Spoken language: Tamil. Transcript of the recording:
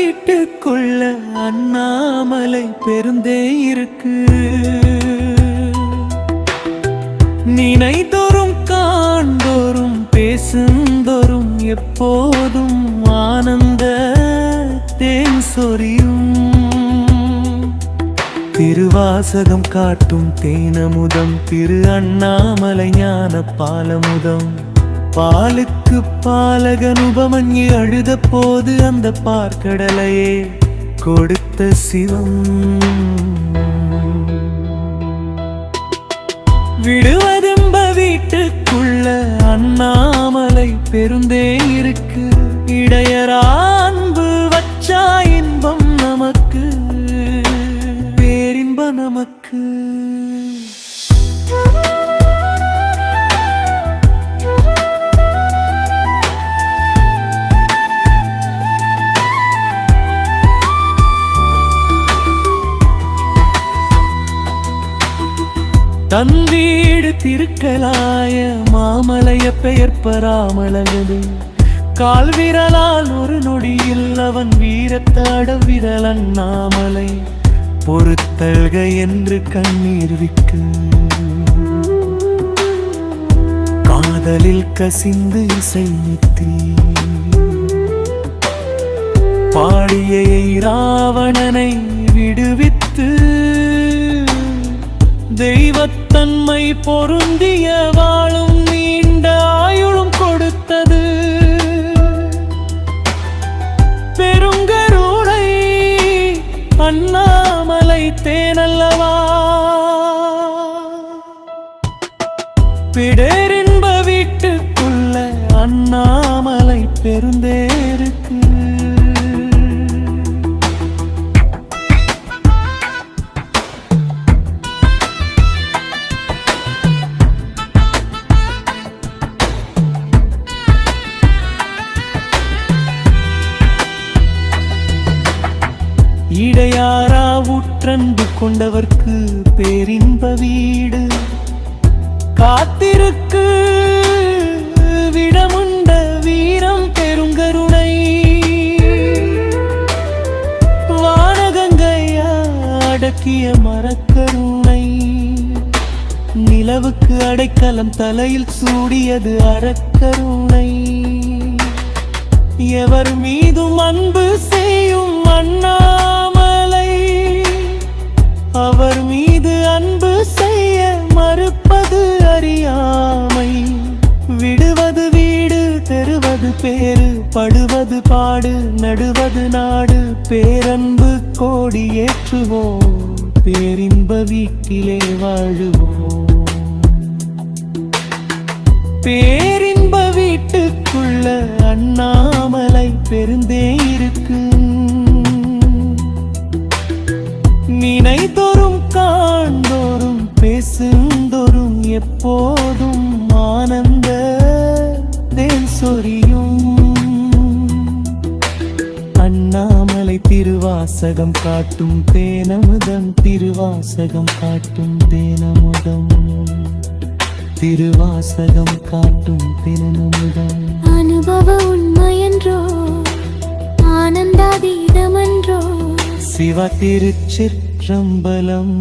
வீட்டுக்குள்ள அண்ணாமலை பெருந்தே இருக்கு. நினைதோறும் காண்தோறும் பேசுந்தோறும் எப்போதும் ஆனந்த தேன் சொரியும். திருவாசகம் காட்டும் தேனமுதம் திரு அண்ணாமலை ஞான பாலமுதம். பாலுக்கு பாலகன் உபமன்யு அழுத போது அந்த பார்க்கடலையே கொடுத்த சிவம். விடுவதெம்ப வீட்டுக்குள்ள அண்ணாமலை பெருந்தே இருக்கு. இடையரா அன்பு வச்சா இன்பம் நமக்கு, பேரின்ப நமக்கு. தன் வீடு திருக்கலாய மாமலைய பெயர் பராமலகது. கால் விரலால் ஒரு நொடியில் அவன் வீரத்தாட விரல் அண்ணாமலை பொறுத்தல்க என்று கண்ணீர் விக்கு. காதலில் கசிந்து இசை நித்தி பாடிய ராவணனை விடுவித்து தெய்வத்தன்மை பொருந்திய வாழும் நீண்ட ஆயுளும் கொடுத்தது. பெருங்கருணை அண்ணாமலை தேனல்லவா. பிடரின்ப வீட்டுக்குள்ள அண்ணாமலை பெருந்தேருக்கு. இடையாரா உற்றன்பு கொண்டவர்க்கு பேரின்ப வீடு காத்திருக்கு. விடமுண்ட வீரம் பெருங்கருணை வானகங்கையா அடக்கிய மரக்கருணை. நிலவுக்கு அடைக்கலம் தலையில் சூடியது அறக்கருணை. எவர் மீதும் அன்பு செய்யும் அண்ணாமலை அவர் மீது அன்பு செய்ய மறுப்பது அறியாமை. விடுவது வீடு தெருவது பேரு படுவது பாடு நடுவது நாடு. பேரன்பு கோடி ஏற்றுவோம் பேரின்ப வீட்டிலே வாழுவோம். பேரின்ப வீட்டுக்குள்ள அண்ணாமலை பெருந்தே இருக்கு. நினைதோறும் காண்தோறும் பேசுந்தோறும் எப்போதும் ஆனந்த தேன் சொரியும். அண்ணாமலை திருவாசகம் காட்டும் தேனமுதம். திருவாசகம் காட்டும் தேனமுதம். திருவாசகம் காட்டும் தேனமுதம். அனுபவ உண்மையன்றோ ஆனந்தாதீதமன்றோ. சிவ திருச்சிற்றம்பலம்.